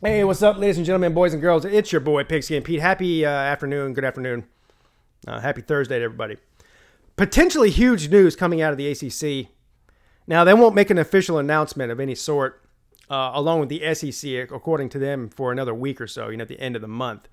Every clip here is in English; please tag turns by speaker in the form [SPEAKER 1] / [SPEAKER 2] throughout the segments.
[SPEAKER 1] Hey, what's up, ladies and gentlemen, boys and girls? It's your boy, Pigskin Pete. Happy afternoon, good afternoon. Happy Thursday to everybody. Potentially huge news coming out of the ACC. Now, they won't make an official announcement of any sort, along with the SEC, according to them, for another week or so, at the end of the month.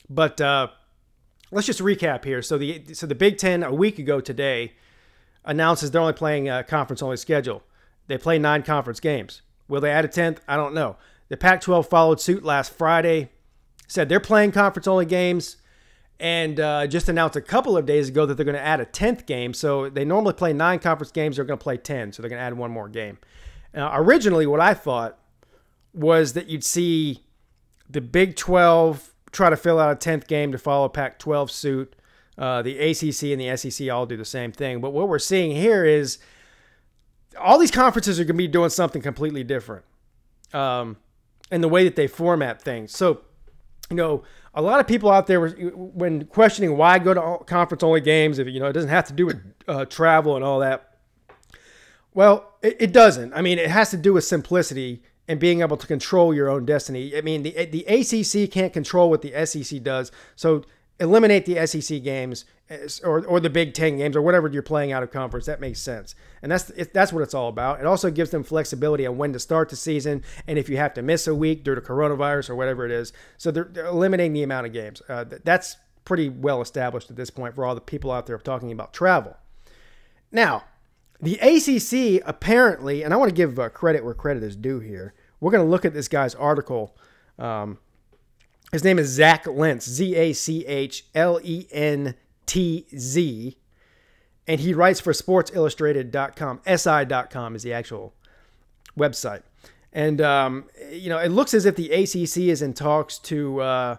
[SPEAKER 1] But let's just recap here. So the Big Ten, a week ago today, announces they're only playing a conference-only schedule. They play 9 conference games. Will they add a 10th? I don't know. The Pac-12 followed suit last Friday, said they're playing conference-only games, and just announced a couple of days ago that they're going to add a 10th game. So they normally play 9 conference games. They're going to play 10, so they're going to add one more game. Originally, what I thought was that you'd see the Big 12 try to fill out a 10th game to follow Pac-12 suit. The ACC and the SEC all do the same thing. But what we're seeing here is all these conferences are going to be doing something completely different. And the way that they format things. So, a lot of people out there, when questioning why go to conference-only games, if it doesn't have to do with travel and all that. Well, it doesn't. I mean, it has to do with simplicity and being able to control your own destiny. I mean, the ACC can't control what the SEC does, so eliminate the SEC games or the Big Ten games or whatever you're playing out of conference. That makes sense. And that's what it's all about. It also gives them flexibility on when to start the season and if you have to miss a week due to coronavirus or whatever it is. So they're eliminating the amount of games. That's pretty well established at this point for all the people out there talking about travel. Now, the ACC apparently, and I want to give credit where credit is due here. We're going to look at this guy's article. His name is Zach Lentz, ZachLentz, and he writes for SportsIllustrated.com. SI.com is the actual website. And, it looks as if the ACC is in talks to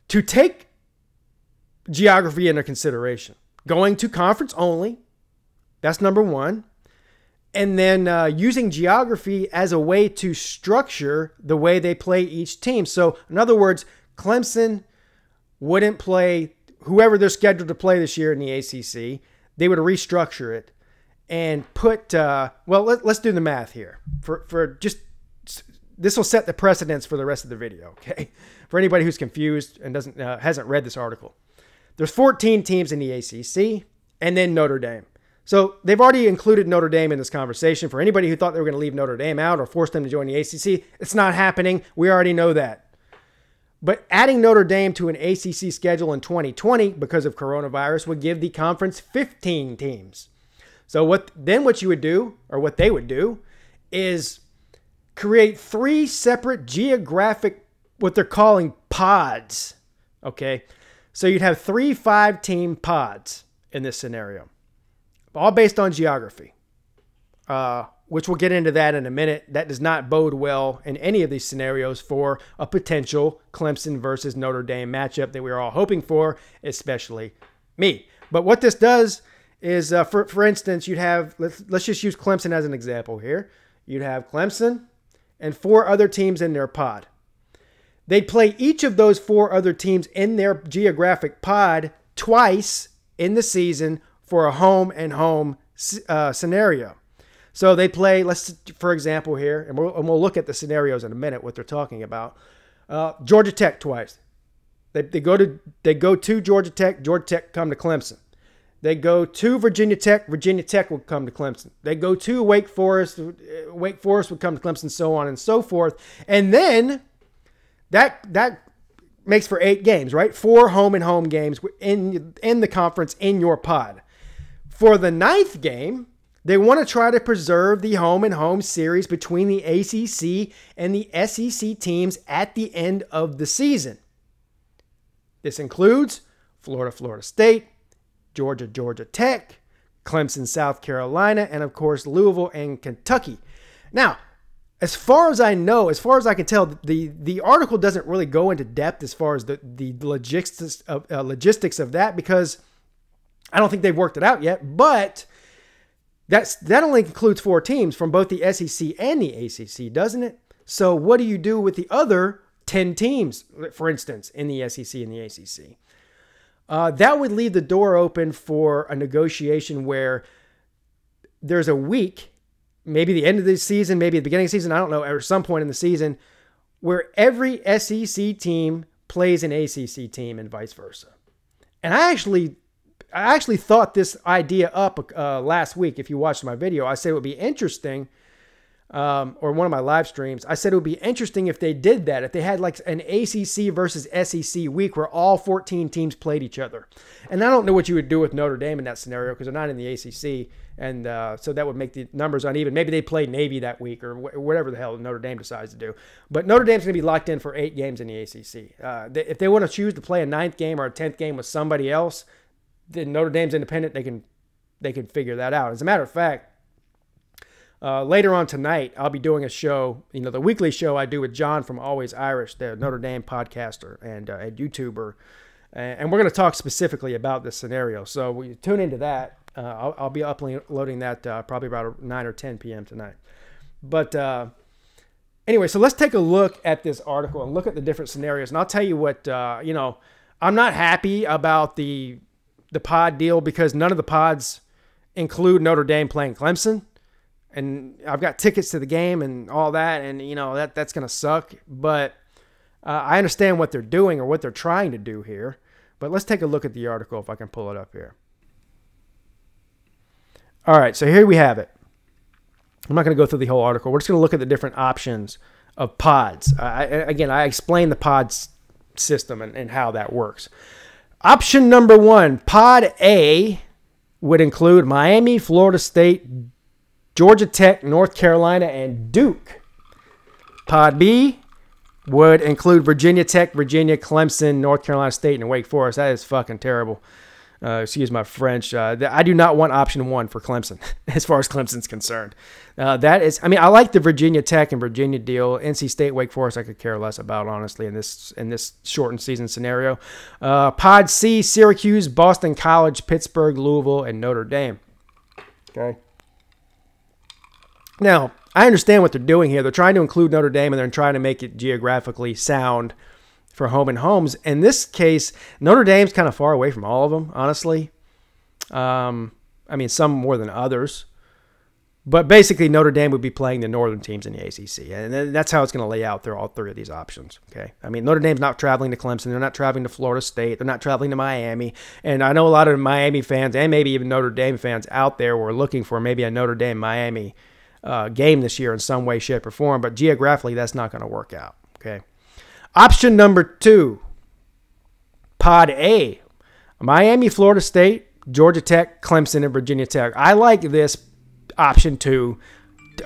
[SPEAKER 1] take geography into consideration. Going to conference only, that's number one. And then using geography as a way to structure the way they play each team. So, in other words, Clemson wouldn't play whoever they're scheduled to play this year in the ACC. They would restructure it and put, let's do the math here. This will set the precedence for the rest of the video, okay? For anybody who's confused and hasn't read this article. There's 14 teams in the ACC and then Notre Dame. So they've already included Notre Dame in this conversation. For anybody who thought they were going to leave Notre Dame out or force them to join the ACC, it's not happening. We already know that. But adding Notre Dame to an ACC schedule in 2020 because of coronavirus would give the conference 15 teams. So what you would do, or what they would do, is create 3 separate geographic, what they're calling pods. Okay? So you'd have 3 5-team pods in this scenario. All based on geography, which we'll get into that in a minute. That does not bode well in any of these scenarios for a potential Clemson versus Notre Dame matchup that we were all hoping for, especially me. But what this does is, for instance, you'd have, let's just use Clemson as an example here. You'd have Clemson and 4 other teams in their pod. They'd play each of those 4 other teams in their geographic pod twice in the season for a home-and-home scenario. So they play, for example here, and we'll look at the scenarios in a minute, what they're talking about. Georgia Tech twice. They go to Georgia Tech come to Clemson. They go to Virginia Tech will come to Clemson. They go to Wake Forest would come to Clemson, so on and so forth. And then that makes for 8 games, right? 4 home-and-home games in the conference in your pod. For the 9th game, they want to try to preserve the home-and-home series between the ACC and the SEC teams at the end of the season. This includes Florida State, Georgia Tech, Clemson, South Carolina, and of course Louisville and Kentucky. Now, as far as I know, as far as I can tell, the article doesn't really go into depth as far as the logistics of that, because I don't think they've worked it out yet, but that only includes 4 teams from both the SEC and the ACC, doesn't it? So what do you do with the other 10 teams, for instance, in the SEC and the ACC? That would leave the door open for a negotiation where there's a week, maybe the end of the season, maybe the beginning of the season, I don't know, or some point in the season, where every SEC team plays an ACC team and vice versa. And I actually thought this idea up last week. If you watched my video, I said it would be interesting, or one of my live streams, I said it would be interesting if they did that, if they had like an ACC versus SEC week where all 14 teams played each other. And I don't know what you would do with Notre Dame in that scenario because they're not in the ACC, and so that would make the numbers uneven. Maybe they play Navy that week or whatever the hell Notre Dame decides to do. But Notre Dame's going to be locked in for 8 games in the ACC. If they want to choose to play a 9th game or a 10th game with somebody else, then Notre Dame's independent. They can figure that out. As a matter of fact, later on tonight, I'll be doing a show, the weekly show I do with John from Always Irish, the Notre Dame podcaster and a YouTuber. And we're going to talk specifically about this scenario. So we tune into that. I'll be uploading that probably about 9 or 10 p.m. tonight. But anyway, so let's take a look at this article and look at the different scenarios. And I'll tell you what, I'm not happy about the pod deal because none of the pods include Notre Dame playing Clemson. And I've got tickets to the game and all that, and that's going to suck. But I understand what they're doing or what they're trying to do here. But let's take a look at the article if I can pull it up here. All right, so here we have it. I'm not going to go through the whole article. We're just going to look at the different options of pods. I explained the pods system and how that works. Option number 1, Pod A would include Miami, Florida State, Georgia Tech, North Carolina, and Duke. Pod B would include Virginia Tech, Virginia, Clemson, North Carolina State, and Wake Forest. That is fucking terrible. Excuse my French. I do not want option 1 for Clemson, as far as Clemson's concerned. I like the Virginia Tech and Virginia deal. NC State, Wake Forest, I could care less about, honestly, in this shortened season scenario. Pod C, Syracuse, Boston College, Pittsburgh, Louisville, and Notre Dame. Okay. Now, I understand what they're doing here. They're trying to include Notre Dame, and they're trying to make it geographically sound for home and homes. In this case, Notre Dame's kind of far away from all of them, honestly. Some more than others. But basically, Notre Dame would be playing the northern teams in the ACC. And that's how it's going to lay out through all 3 of these options. Okay. Notre Dame's not traveling to Clemson. They're not traveling to Florida State. They're not traveling to Miami. And I know a lot of Miami fans and maybe even Notre Dame fans out there were looking for maybe a Notre Dame-Miami game this year in some way, shape, or form. But geographically, that's not going to work out. Okay. Option number 2, Pod A, Miami, Florida State, Georgia Tech, Clemson, and Virginia Tech. I like this option 2.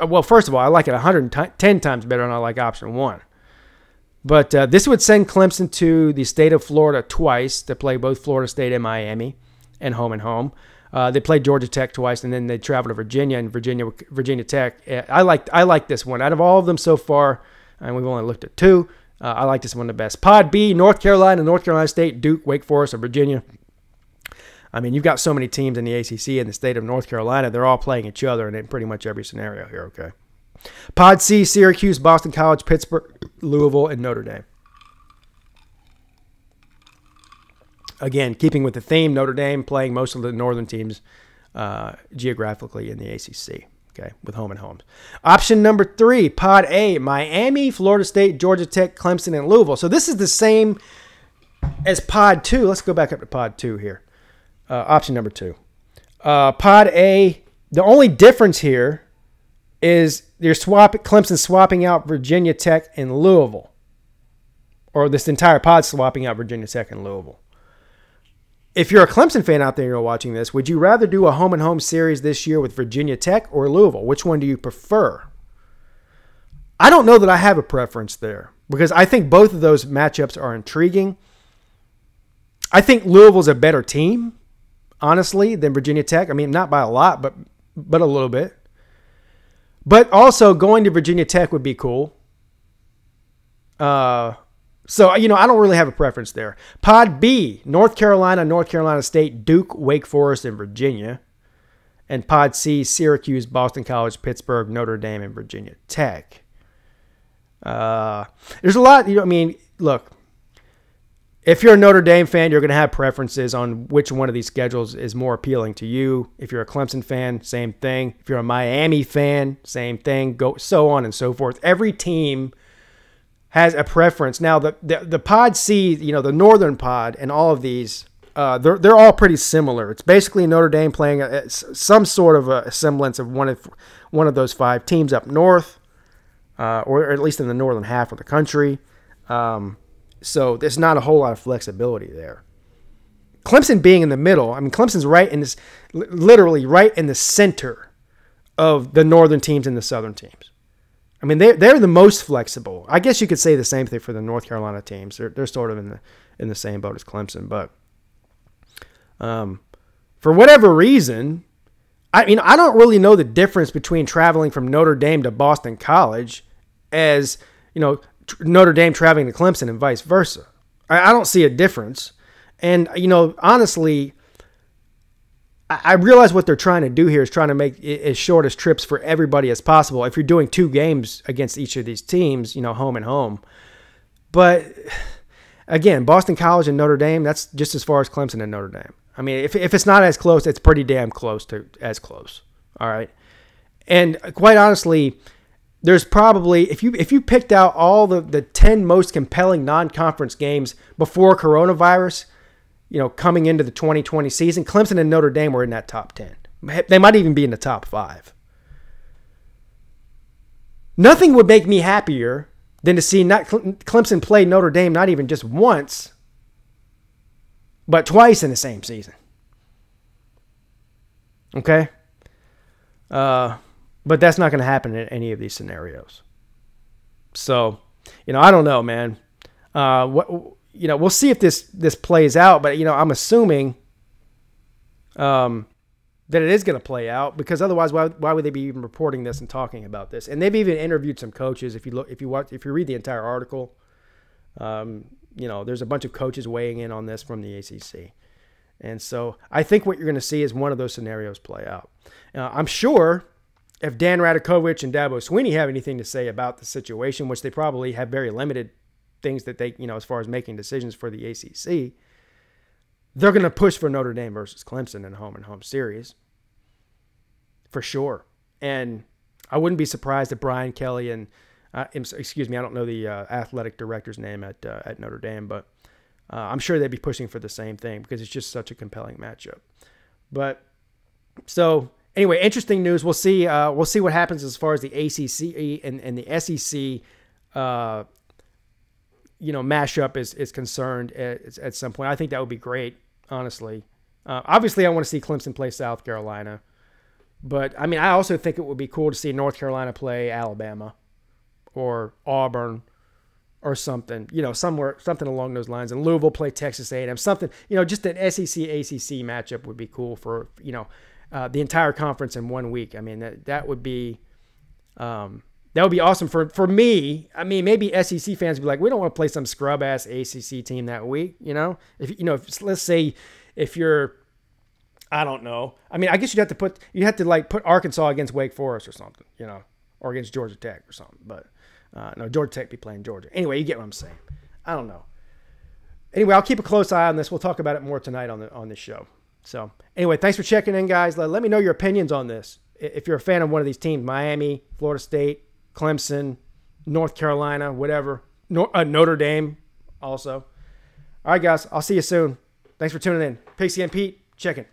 [SPEAKER 1] Well, first of all, I like it 110 times better than I like option 1. But this would send Clemson to the state of Florida twice to play both Florida State and Miami and home. They played Georgia Tech twice, and then they travel to Virginia and Virginia Tech. I like this one. Out of all of them so far, and we've only looked at 2, I like this one the best. Pod B, North Carolina State, Duke, Wake Forest, or Virginia. You've got so many teams in the ACC in the state of North Carolina. They're all playing each other in pretty much every scenario here, okay? Pod C, Syracuse, Boston College, Pittsburgh, Louisville, and Notre Dame. Again, keeping with the theme, Notre Dame playing most of the northern teams geographically in the ACC. Okay, with home and homes. Option number 3, Pod A, Miami, Florida State, Georgia Tech, Clemson, and Louisville. So this is the same as Pod 2. Let's go back up to Pod 2 here. Option number 2. Pod A, the only difference here is Clemson swapping out Virginia Tech and Louisville. Or this entire pod swapping out Virginia Tech and Louisville. If you're a Clemson fan out there and you're watching this, would you rather do a home and home series this year with Virginia Tech or Louisville? Which one do you prefer? I don't know that I have a preference there because I think both of those matchups are intriguing. I think Louisville's a better team, honestly, than Virginia Tech. Not by a lot, but a little bit. But also going to Virginia Tech would be cool. So, I don't really have a preference there. Pod B, North Carolina State, Duke, Wake Forest, and Virginia. And Pod C, Syracuse, Boston College, Pittsburgh, Notre Dame, and Virginia Tech. There's a lot, look, if you're a Notre Dame fan, you're going to have preferences on which one of these schedules is more appealing to you. If you're a Clemson fan, same thing. If you're a Miami fan, same thing. Go so on and so forth. Every team has a preference. Now, the pod C, the Northern pod and all of these, they're all pretty similar. It's basically Notre Dame playing some sort of a semblance of one of those 5 teams up north, or at least in the northern half of the country. So there's not a whole lot of flexibility there. Clemson being in the middle, I mean, Clemson's literally right in the center of the northern teams and the southern teams. I mean, they're the most flexible. I guess you could say the same thing for the North Carolina teams. They're sort of in the same boat as Clemson, but for whatever reason, I don't really know the difference between traveling from Notre Dame to Boston College as Notre Dame traveling to Clemson and vice versa. I don't see a difference, and honestly, I realize what they're trying to do here is trying to make it as short as trips for everybody as possible. If you're doing 2 games against each of these teams, home and home. But again, Boston College and Notre Dame, that's just as far as Clemson and Notre Dame. I mean, if it's not as close, it's pretty damn close to as close. All right. And quite honestly, there's probably, if you picked out all the 10 most compelling non-conference games before coronavirus, coming into the 2020 season, Clemson and Notre Dame were in that top 10. They might even be in the top 5. Nothing would make me happier than to see Clemson play Notre Dame not even just once, but twice in the same season. Okay? But that's not going to happen in any of these scenarios. So, I don't know, man. We'll see if this plays out, but I'm assuming that it is going to play out, because otherwise, why would they be even reporting this and talking about this? And they've even interviewed some coaches. If you read the entire article, there's a bunch of coaches weighing in on this from the ACC, and so I think what you're going to see is one of those scenarios play out. I'm sure if Dan Radakovich and Dabo Swinney have anything to say about the situation, which they probably have very limited things that they, as far as making decisions for the ACC, they're going to push for Notre Dame versus Clemson in a home-and-home series. For sure. And I wouldn't be surprised if Brian Kelly and, excuse me, I don't know the athletic director's name at Notre Dame, but I'm sure they'd be pushing for the same thing because it's just such a compelling matchup. But, so, anyway, interesting news. We'll see what happens as far as the ACC and the SEC mashup is concerned at some point. I think that would be great, honestly. Obviously, I want to see Clemson play South Carolina. But, I also think it would be cool to see North Carolina play Alabama or Auburn or something, something along those lines. And Lousville play Texas A&M, something, just an SEC-ACC matchup would be cool for, the entire conference in 1 week. That would be awesome for me. Maybe SEC fans would be like, we don't want to play some scrub ass ACC team that week. If let's say if you're, I don't know. I guess you'd have to put Arkansas against Wake Forest or something, or against Georgia Tech or something. But no, Georgia Tech be playing Georgia. Anyway, you get what I'm saying. I don't know. Anyway, I'll keep a close eye on this. We'll talk about it more tonight on this show. So anyway, thanks for checking in, guys. Let me know your opinions on this. If you're a fan of one of these teams, Miami, Florida State, Clemson, North Carolina, whatever. Notre Dame also. All right, guys. I'll see you soon. Thanks for tuning in. Pixie and Pete, checking.